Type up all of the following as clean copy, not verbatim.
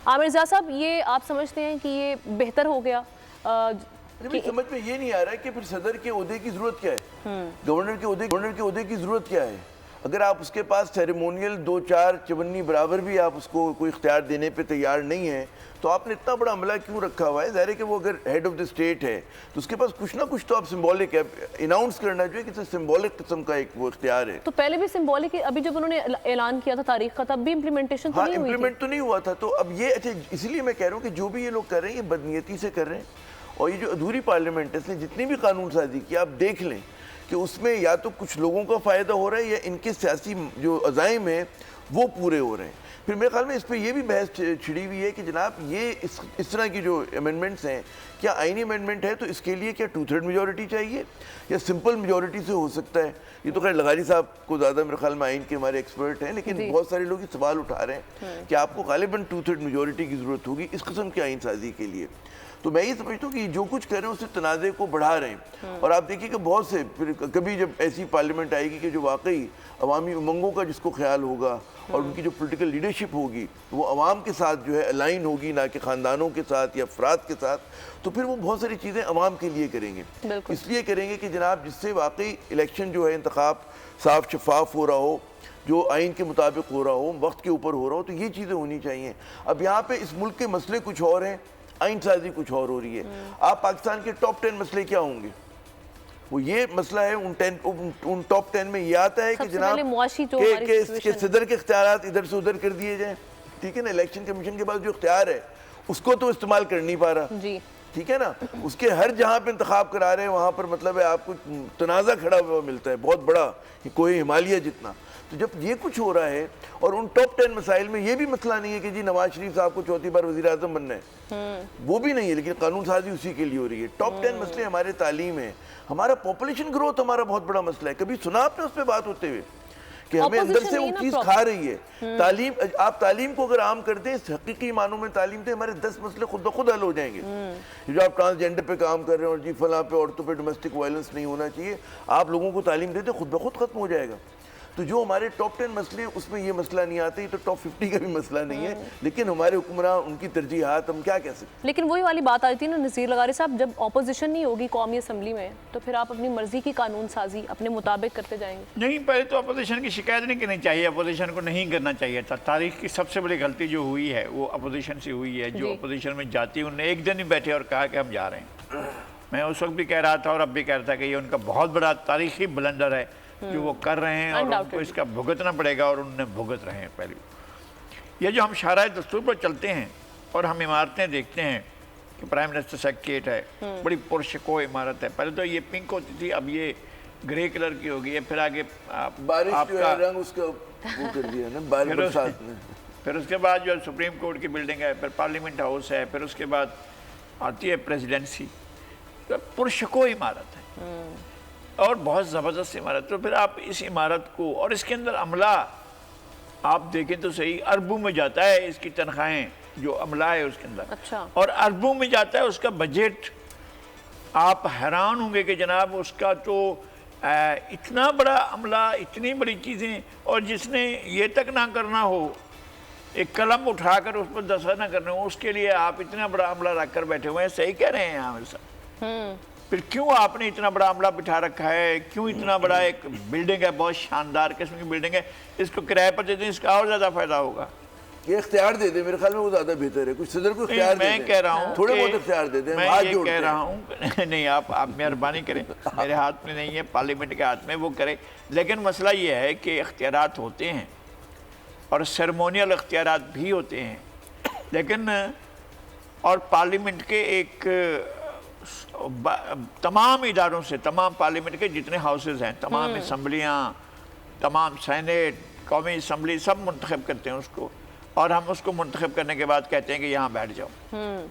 عامر رضا صاحب، یہ آپ سمجھتے ہیں کہ یہ بہتر ہو گیا؟ سمجھ میں یہ نہیں آ رہا ہے کہ پھر صدر کے عہدے کی ضرورت کیا ہے، گورنر کے عہدے کی ضرورت کیا ہے؟ اگر آپ اس کے پاس سیریمونیل 2-4 چونی برابر بھی آپ اس کو کوئی اختیار دینے پہ تیار نہیں ہیں تو آپ نے اتنا بڑا عملہ کیوں رکھا ہوا ہے؟ ظاہر ہے کہ وہ اگر ہیڈ آف دی اسٹیٹ ہے تو اس کے پاس کچھ نہ کچھ تو آپ سمبولک ہے، اناؤنس کرنا چاہیے کہ سمبولک قسم کا ایک وہ اختیار ہے۔ تو پہلے بھی سمبولک، ابھی جب انہوں نے اعلان کیا تھا تاریخ کا تب بھی امپلیمنٹیشن تو نہیں ہوئی تھی؟ امپلیمنٹ تو نہیں ہوا تھا۔ تو اب یہ اچھا، اسی لیے میں کہہ رہا ہوں کہ جو بھی یہ لوگ کر رہے ہیں یہ بدنیتی سے کر رہے ہیں، اور یہ جو ادھوری پارلیمنٹ ہے، اس نے جتنی بھی قانون سازی کی آپ دیکھ لیں کہ اس میں یا تو کچھ لوگوں کا فائدہ ہو رہا ہے یا ان کے سیاسی جو عزائم ہیں وہ پورے ہو رہے ہیں۔ پھر میرے خیال میں اس پہ یہ بھی بحث چھڑی ہوئی ہے کہ جناب یہ اس طرح کی جو امینڈمنٹس ہیں، کیا آئینی امینڈمنٹ ہے تو اس کے لیے کیا 2/3 میجورٹی چاہیے یا سمپل میجورٹی سے ہو سکتا ہے؟ یہ تو خیر لغاری صاحب کو زیادہ میرے خیال میں آئین کے ہمارے ایکسپرٹ ہیں، لیکن بہت سارے لوگ یہ سوال اٹھا رہے ہیں کہ آپ کو غالباً 2/3 میجورٹی کی ضرورت ہوگی اس قسم کی آئین سازی کے لیے۔ تو میں یہ سمجھتا ہوں کہ جو کچھ کر رہے ہیں اس سے تنازع کو بڑھا رہے ہیں، اور آپ دیکھیے کہ بہت سے پھر کبھی جب ایسی پارلیمنٹ آئے گی کہ جو واقعی عوامی امنگوں کا جس کو خیال ہوگا اور ان کی جو پولیٹیکل لیڈرشپ ہوگی وہ عوام کے ساتھ جو ہے الائن ہوگی، نہ کہ خاندانوں کے ساتھ یا افراد کے ساتھ، تو پھر وہ بہت ساری چیزیں عوام کے لیے کریں گے۔ اس لیے کریں گے کہ جناب جس سے واقعی الیکشن جو ہے انتخاب صاف شفاف ہو رہا ہو، جو آئین کے مطابق ہو رہا ہو، وقت کے اوپر ہو رہا ہو، تو یہ چیزیں ہونی چاہیے۔ اب یہاں پہ اس ملک کے مسئلے کچھ اور ہیں، آئین سازی کچھ اور ہو رہی ہے۔ آپ پاکستان کے ٹاپ 10 مسئلے کیا ہوں گے؟ وہ یہ مسئلہ ہے ان ٹاپ 10 میں یہ آتا ہے کہ جناب کہ صدر کے اختیارات ادھر سے ادھر کر دیے جائیں، ٹھیک ہے نا؟ الیکشن کمیشن کے پاس جو اختیار ہے اس کو تو استعمال کر نہیں پا رہا، ٹھیک ہے نا؟ اس کے ہر جہاں پہ انتخاب کرا رہے ہیں وہاں پر مطلب ہے آپ کو تنازع کھڑا ہوا ملتا ہے بہت بڑا، کوئی ہمالیہ جتنا۔ تو جب یہ کچھ ہو رہا ہے اور ان ٹاپ 10 مسائل میں یہ بھی مسئلہ نہیں ہے کہ جی نواز شریف صاحب کو 4تھی بار وزیر اعظم بننا ہے، وہ بھی نہیں ہے، لیکن قانون سازی اسی کے لیے ہو رہی ہے۔ ٹاپ 10 مسئلے ہمارے تعلیم ہے، ہمارا پاپولیشن گروتھ ہمارا بہت بڑا مسئلہ ہے۔ کبھی سنا آپ نے اس پہ بات ہوتے ہوئے کہ ہمیں اندر سے وہ چیز کھا رہی ہے تعلیم؟ آپ تعلیم کو اگر عام کر دیں، حقیقی معنوں میں تعلیم دیں، ہمارے 10 مسئلے خود بخود حل ہو جائیں گے۔ جو آپ ٹرانسجینڈر پہ کام کر رہے ہیں اور جی فلاں پہ عورتوں پہ ڈومیسٹک وائلنس نہیں ہونا چاہیے، آپ لوگوں کو تعلیم دے دیں، خود بخود ختم ہو جائے گا۔ تو جو ہمارے ٹاپ 10 مسئلے اس میں یہ مسئلہ نہیں آتے، یہ تو ٹاپ 50 کا بھی مسئلہ نہیں ہے، لیکن ہمارے حکمراں ان کی ترجیحات ہم کیا کہہ سکتے ہیں؟ لیکن وہی والی بات آتی ہے نا نذیر لغاری صاحب، جب اپوزیشن نہیں ہوگی قومی اسمبلی میں تو پھر آپ اپنی مرضی کی قانون سازی اپنے مطابق کرتے جائیں گے۔ نہیں، پہلے تو اپوزیشن کی شکایت نہیں کرنی چاہیے، اپوزیشن کو نہیں کرنا چاہیے تھا۔ تاریخ کی سب سے بڑی غلطی جو ہوئی ہے وہ اپوزیشن سے ہوئی ہے، جو اپوزیشن میں جاتی انہوں نے ایک دن ہی بیٹھے اور کہا کہ ہم جا رہے ہیں۔ میں اس وقت بھی کہہ رہا تھا اور اب بھی کہہ رہا تھا کہ یہ ان کا بہت بڑا تاریخی بلنڈر ہے جو وہ کر رہے ہیں، اور ان کو اس کا بھگتنا پڑے گا، اور انہوں نے بھگت رہے ہیں۔ پہلے یہ جو ہم شاہراہ دستور پر چلتے ہیں اور ہم عمارتیں دیکھتے ہیں کہ پرائم منسٹر سیکریٹریٹ ہے، بڑی پرشکو عمارت ہے، پہلے تو یہ پنک ہوتی تھی، اب یہ گرے کلر کی ہو گئی ہے، پھر آگے بارش جو ہے رنگ اس کا وہ کر دیا نا برسات میں۔ پھر اس کے بعد جو ہے سپریم کورٹ کی بلڈنگ ہے، پھر پارلیمنٹ ہاؤس ہے، پھر اس کے بعد آتی ہے پریزیڈنسی، پرشکو عمارت ہے اور بہت زبردست عمارت۔ تو پھر آپ اس عمارت کو، اور اس کے اندر عملہ آپ دیکھیں تو صحیح اربوں میں جاتا ہے، اس کی تنخواہیں جو عملہ ہے اس کے اندر، اور اربوں میں جاتا ہے اس کا بجٹ۔ آپ حیران ہوں گے کہ جناب اس کا تو اتنا بڑا عملہ، اتنی بڑی چیزیں، اور جس نے یہ تک نہ کرنا ہو، ایک قلم اٹھا کر اس پر دستخط نہ کرنا ہو، اس کے لیے آپ اتنا بڑا عملہ رکھ کر بیٹھے ہوئے ہیں۔ صحیح کہہ رہے ہیں عامر صاحب؟ پھر کیوں آپ نے اتنا بڑا عملہ بٹھا رکھا ہے؟ کیوں اتنا بڑا ایک بلڈنگ ہے، بہت شاندار قسم کی بلڈنگ ہے، اس کو کرائے پر دے دیں، اس کا اور زیادہ فائدہ ہوگا۔ یہ اختیار دے دیں، میرے خیال میں وہ زیادہ بہتر ہے، کچھ صدر کو اختیار دے دیں، میں کہہ رہا ہوں تھوڑے بہت اختیار دے دیں، میں یہ کہہ رہا ہوں نہیں، آپ مہربانی کریں، میرے ہاتھ میں نہیں ہے، پارلیمنٹ کے ہاتھ میں، وہ کرے۔ لیکن مسئلہ یہ ہے کہ اختیارات ہوتے ہیں اور سیرمونیل اختیارات بھی ہوتے ہیں، لیکن اور پارلیمنٹ کے ایک تمام اداروں سے، تمام پارلیمنٹ کے جتنے ہاؤسز ہیں، تمام اسمبلیاں، تمام سینیٹ، قومی اسمبلی، سب منتخب کرتے ہیں اس کو، اور ہم اس کو منتخب کرنے کے بعد کہتے ہیں کہ یہاں بیٹھ جاؤ۔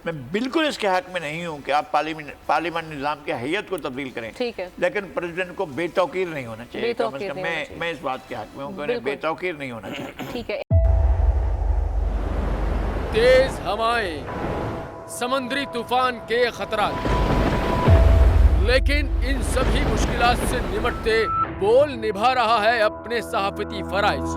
میں بالکل اس کے حق میں نہیں ہوں کہ آپ پارلیمنٹ نظام کی حیت کو تبدیل کریں، لیکن پریزیڈنٹ کو بے توقیر نہیں ہونا چاہیے۔ میں اس بات کے حق میں ہوں کہ انہیں بے توقیر نہیں ہونا چاہیے۔ تیز ہوائیں، سمندری طوفان کے خطرات، لیکن ان سبھی مشکلات سے نمٹتے بول نبھا رہا ہے اپنے صحافتی فرائض۔